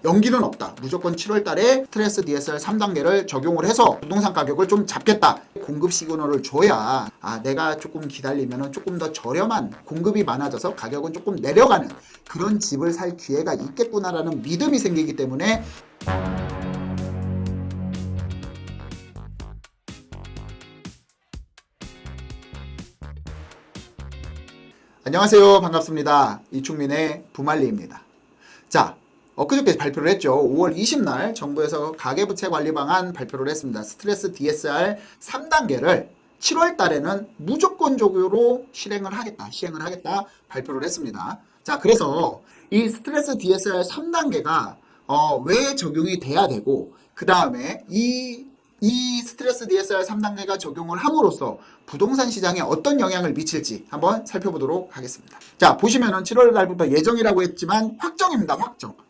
연기는 없다. 무조건 7월 달에 스트레스 DSR 3단계를 적용을 해서 부동산 가격을 좀 잡겠다. 공급 시그널을 줘야 내가 조금 기다리면 조금 더 저렴한 공급이 많아져서 가격은 조금 내려가는 그런 집을 살 기회가 있겠구나라는 믿음이 생기기 때문에 안녕하세요. 반갑습니다. 이충민의 부말리입니다. 자, 엊그저께 발표를 했죠. 5월 20날 정부에서 가계부채 관리 방안 발표를 했습니다. 스트레스 DSR 3단계를 7월 달에는 무조건적으로 시행을 하겠다 발표를 했습니다. 자, 그래서 이 스트레스 DSR 3단계가 왜 적용이 돼야 되고 그 다음에 이 스트레스 DSR 3단계가 적용을 함으로써 부동산 시장에 어떤 영향을 미칠지 한번 살펴보도록 하겠습니다. 자, 보시면은 7월 달부터 예정이라고 했지만 확정입니다.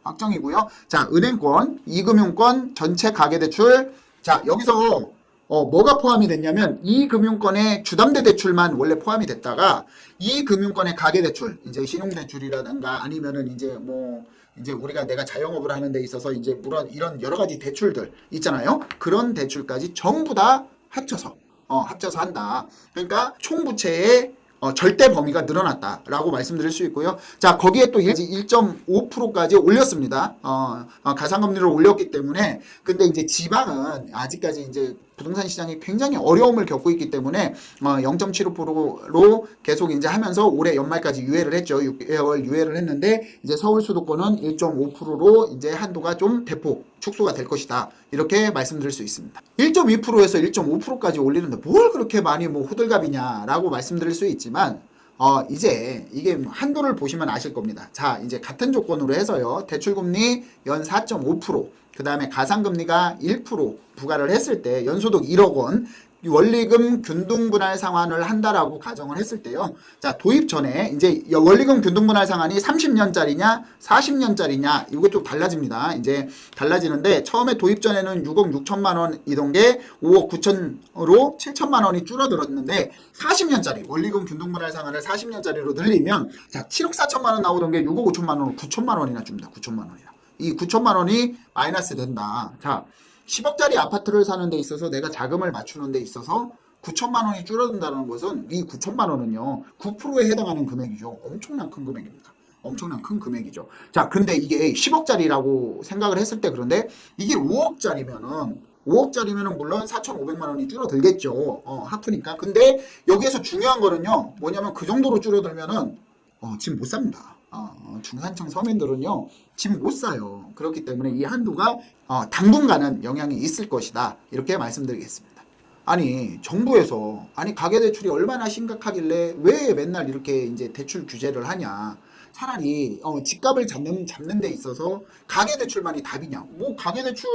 확정이고요. 자, 은행권, 이금융권, 전체 가계대출. 자, 여기서 뭐가 포함이 됐냐면 이 금융권의 주담대 대출만 원래 포함이 됐다가 이 금융권의 가계대출, 이제 신용대출이라든가 아니면은 이제 우리가 내가 자영업을 하는 데 있어서 이제 물론 이런 여러 가지 대출들 있잖아요. 그런 대출까지 전부 다 합쳐서 한다. 그러니까 총 부채의 절대 범위가 늘어났다라고 말씀드릴 수 있고요. 자, 거기에 또 1.5%까지 올렸습니다. 가상금리를 올렸기 때문에. 근데 이제 지방은 아직까지 이제 부동산 시장이 굉장히 어려움을 겪고 있기 때문에 0.75%로 계속 이제 하면서 올해 연말까지 유예를 했죠. 6개월 유예를 했는데 이제 서울 수도권은 1.5%로 이제 한도가 좀 대폭 축소가 될 것이다. 이렇게 말씀드릴 수 있습니다. 1.2%에서 1.5%까지 올리는데 뭘 그렇게 많이 호들갑이냐라고 말씀드릴 수 있지만 이제 이게 한도를 보시면 아실 겁니다. 자, 이제 같은 조건으로 해서요. 대출금리 연 4.5%, 그 다음에 가상금리가 1% 부과를 했을 때 연소득 1억 원, 원리금 균등분할 상환을 한다라고 가정을 했을 때요. 자, 도입 전에 이제 원리금 균등분할 상환이 30년짜리냐 40년짜리냐 이게 좀 달라집니다. 이제 달라지는데 처음에 도입 전에는 6억 6천만 원이던 게 5억 9천으로 7천만 원이 줄어들었는데 40년짜리 원리금 균등분할 상환을 40년짜리로 늘리면 자, 7억 4천만 원 나오던 게 6억 5천만 원으로 9천만 원이나 줍니다. 9천만 원이나. 이 9천만 원이 마이너스 된다. 자, 10억짜리 아파트를 사는 데 있어서 내가 자금을 맞추는 데 있어서 9천만 원이 줄어든다는 것은 이 9천만 원은요 9%에 해당하는 금액이죠. 엄청난 큰 금액입니다. 엄청난 큰 금액이죠. 자, 근데 이게 10억짜리라고 생각을 했을 때 그런데 이게 5억짜리면은 물론 4,500만 원이 줄어들겠죠. 하프니까. 근데 여기에서 중요한 거는요 뭐냐면 그 정도로 줄어들면은 집 못 삽니다. 중산층 서민들은요 집 못 사요. 그렇기 때문에 이 한도가 당분간은 영향이 있을 것이다. 이렇게 말씀드리겠습니다. 아니 정부에서 가계대출이 얼마나 심각하길래 왜 맨날 이렇게 이제 대출 규제를 하냐. 차라리 집값을 잡는 데 있어서 가계대출만이 답이냐. 뭐 가계대출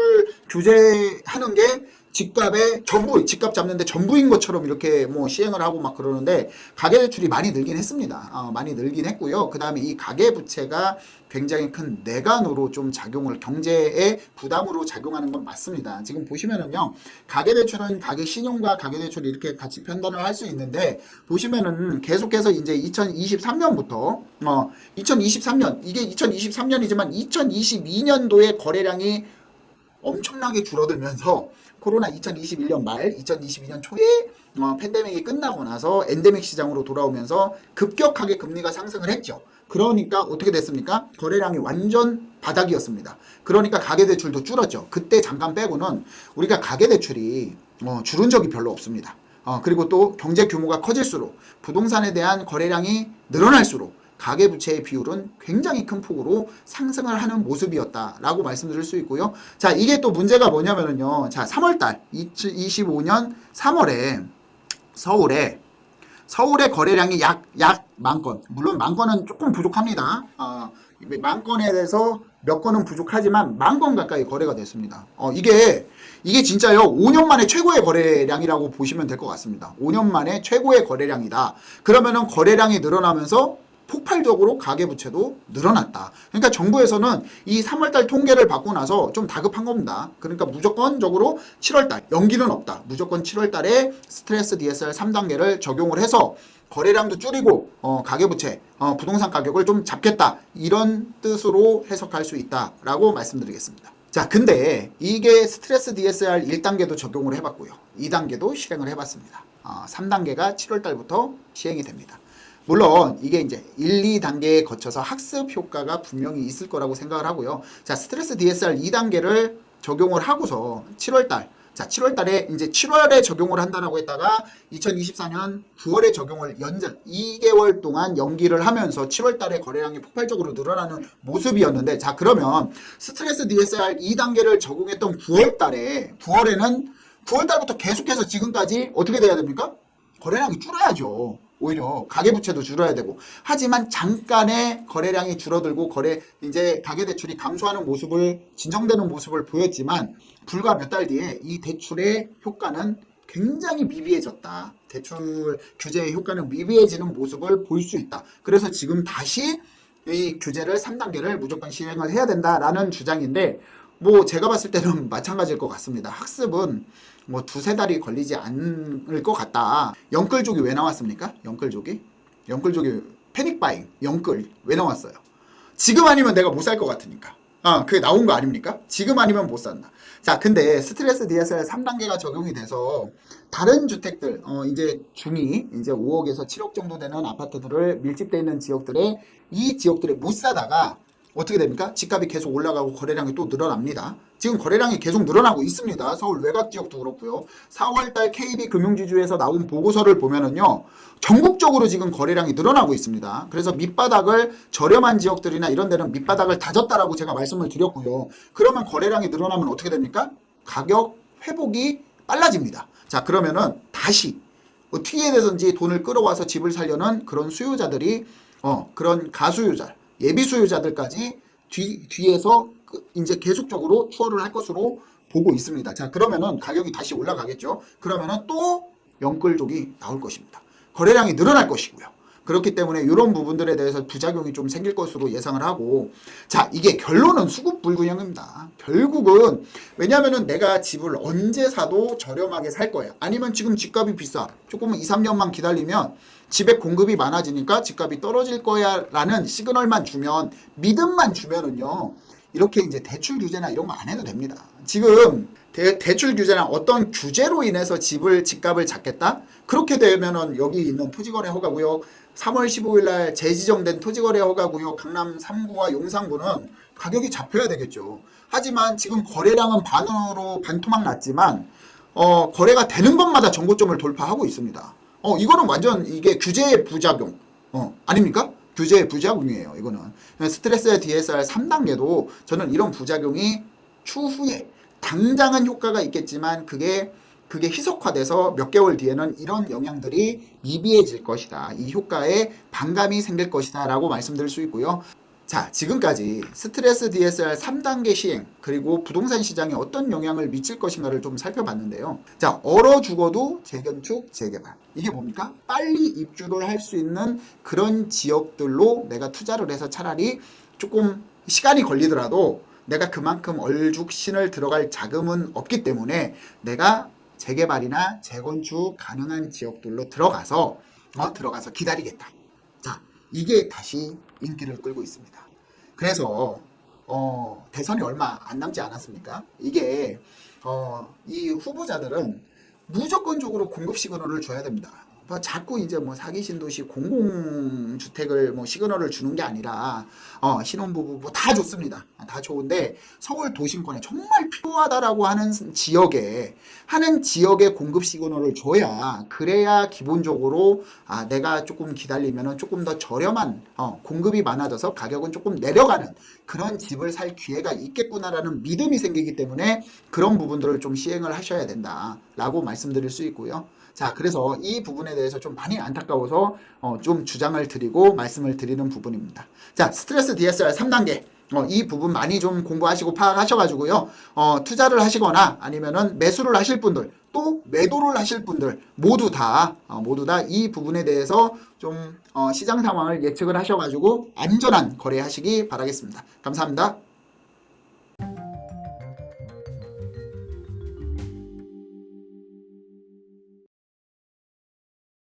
규제하는 게 집값의 전부, 집값 잡는데 전부인 것처럼 이렇게 뭐 시행을 하고 막 그러는데 가계대출이 많이 늘긴 했습니다. 많이 늘긴 했고요. 그 다음에 이 가계부채가 굉장히 큰 내관으로 좀 작용을 경제의 부담으로 작용하는 건 맞습니다. 지금 보시면은요. 가계대출은 가계신용과 가계대출 이렇게 같이 편단을 할 수 있는데 보시면은 계속해서 이제 2023년부터 2023년 이게 2023년이지만 2022년도에 거래량이 엄청나게 줄어들면서 코로나 2021년 말 2022년 초에 팬데믹이 끝나고 나서 엔데믹 시장으로 돌아오면서 급격하게 금리가 상승을 했죠. 그러니까 어떻게 됐습니까? 거래량이 완전 바닥이었습니다. 그러니까 가계대출도 줄었죠. 그때 잠깐 빼고는 우리가 가계대출이 줄은 적이 별로 없습니다. 그리고 또 경제 규모가 커질수록 부동산에 대한 거래량이 늘어날수록 가계부채의 비율은 굉장히 큰 폭으로 상승을 하는 모습이었다라고 말씀드릴 수 있고요. 자, 이게 또 문제가 뭐냐면은요. 자, 3월달 2025년 3월에 서울의 거래량이 약 10,000건. 물론 10,000건은 조금 부족합니다. 10,000건에 대해서 몇 건은 부족하지만 10,000건 가까이 거래가 됐습니다. 이게 진짜요 5년 만에 최고의 거래량이라고 보시면 될 것 같습니다. 5년 만에 최고의 거래량이다. 그러면은 거래량이 늘어나면서 폭발적으로 가계부채도 늘어났다. 그러니까 정부에서는 이 3월달 통계를 받고 나서 좀 다급한 겁니다. 그러니까 무조건적으로 7월달 연기는 없다. 무조건 7월달에 스트레스 DSR 3단계를 적용을 해서 거래량도 줄이고 가계부채, 부동산 가격을 좀 잡겠다. 이런 뜻으로 해석할 수 있다라고 말씀드리겠습니다. 자, 근데 이게 스트레스 DSR 1단계도 적용을 해봤고요. 2단계도 실행을 해봤습니다. 3단계가 7월달부터 시행이 됩니다. 물론 이게 이제 1, 2단계에 거쳐서 학습 효과가 분명히 있을 거라고 생각을 하고요. 자, 스트레스 DSR 2단계를 적용을 하고서 7월달, 자, 7월달에 이제 7월에 적용을 한다라고 했다가 2024년 9월에 적용을 연전 2개월 동안 연기를 하면서 7월달에 거래량이 폭발적으로 늘어나는 모습이었는데, 자, 그러면 스트레스 DSR 2단계를 적용했던 9월달부터 계속해서 지금까지 어떻게 돼야 됩니까? 거래량이 줄어야죠. 오히려 가계부채도 줄어야 되고. 하지만 잠깐의 거래량이 줄어들고 이제 가계대출이 감소하는 모습을, 진정되는 모습을 보였지만 불과 몇 달 뒤에 이 대출의 효과는 굉장히 미비해졌다. 대출 규제의 효과는 미비해지는 모습을 볼 수 있다. 그래서 지금 다시 이 규제를 3단계를 무조건 시행을 해야 된다라는 주장인데, 뭐 제가 봤을 때는 마찬가지일 것 같습니다. 학습은 뭐 두세 달이 걸리지 않을 것 같다. 영끌족이 왜 나왔습니까? 영끌족이 패닉바잉, 영끌 왜 나왔어요? 지금 아니면 내가 못 살 것 같으니까. 그게 나온 거 아닙니까? 지금 아니면 못 산다. 자, 근데 스트레스 DSR 3단계가 적용이 돼서 다른 주택들, 이제 중위, 이제 5억에서 7억 정도 되는 아파트들을 밀집되어 있는 지역들에, 이 지역들에 못 사다가 어떻게 됩니까? 집값이 계속 올라가고 거래량이 또 늘어납니다. 지금 거래량이 계속 늘어나고 있습니다. 서울 외곽 지역도 그렇고요. 4월달 KB금융지주에서 나온 보고서를 보면은요, 전국적으로 지금 거래량이 늘어나고 있습니다. 그래서 밑바닥을, 저렴한 지역들이나 이런 데는 밑바닥을 다졌다라고 제가 말씀을 드렸고요. 그러면 거래량이 늘어나면 어떻게 됩니까? 가격 회복이 빨라집니다. 자, 그러면은 다시 어떻게 해서든지 돈을 끌어와서 집을 살려는 그런 수요자들이, 그런 가수요자, 예비 수요자들까지 뒤에서 이제 계속적으로 투어를 할 것으로 보고 있습니다. 자, 그러면은 가격이 다시 올라가겠죠. 그러면은 또 영끌족이 나올 것입니다. 거래량이 늘어날 것이고요. 그렇기 때문에 이런 부분들에 대해서 부작용이 좀 생길 것으로 예상을 하고, 자, 이게 결론은 수급불균형입니다. 결국은 왜냐면은 내가 집을 언제 사도 저렴하게 살 거야. 아니면 지금 집값이 비싸. 조금은 2, 3년만 기다리면 집에 공급이 많아지니까 집값이 떨어질 거야 라는 시그널만 주면, 믿음만 주면은요, 이렇게 이제 대출 규제나 이런 거 안 해도 됩니다. 지금 대출 규제나 어떤 규제로 인해서 집값을 잡겠다? 그렇게 되면은 여기 있는 토지거래 허가구역 3월 15일 날 재지정된 토지거래 허가구역 강남 3구와 용산구는 가격이 잡혀야 되겠죠. 하지만 지금 거래량은 반토막 났지만 거래가 되는 것마다 정고점을 돌파하고 있습니다. 이거는 완전 이게 규제의 부작용 아닙니까? 규제의 부작용이에요. 이거는 스트레스 DSR 3단계도 저는 이런 부작용이 추후에 당장은 효과가 있겠지만 그게 희석화돼서 몇 개월 뒤에는 이런 영향들이 미비해질 것이다. 이 효과에 반감이 생길 것이다 라고 말씀드릴 수 있고요. 자, 지금까지 스트레스 DSR 3단계 시행, 그리고 부동산 시장에 어떤 영향을 미칠 것인가를 좀 살펴봤는데요. 자, 얼어 죽어도 재건축, 재개발. 이게 뭡니까? 빨리 입주를 할 수 있는 그런 지역들로 내가 투자를 해서 차라리 조금 시간이 걸리더라도 내가 그만큼 얼죽신을 들어갈 자금은 없기 때문에 내가 재개발이나 재건축 가능한 지역들로 들어가서 기다리겠다. 자, 이게 다시 인기를 끌고 있습니다. 그래서 대선이 얼마 안 남지 않았습니까? 이게 이 후보자들은 무조건적으로 공급 시그널을 줘야 됩니다. 자꾸 이제 뭐 사기 신도시 공공주택을 뭐 시그널을 주는 게 아니라 신혼부부 뭐 다 좋습니다. 다 좋은데 서울 도심권에 정말 필요하다라고 하는 지역에 공급 시그널을 줘야, 그래야 기본적으로 내가 조금 기다리면은 조금 더 저렴한 공급이 많아져서 가격은 조금 내려가는 그런 집을 살 기회가 있겠구나라는 믿음이 생기기 때문에 그런 부분들을 좀 시행을 하셔야 된다라고 말씀드릴 수 있고요. 자, 그래서 이 부분에 대해서 좀 많이 안타까워서 좀 주장을 드리고 말씀을 드리는 부분입니다. 자, 스트레스 DSR 3단계 이 부분 많이 좀 공부하시고 파악하셔가지고요. 투자를 하시거나 아니면은 매수를 하실 분들 또 매도를 하실 분들 모두 다 이 부분에 대해서 좀 시장 상황을 예측을 하셔가지고 안전한 거래하시기 바라겠습니다. 감사합니다.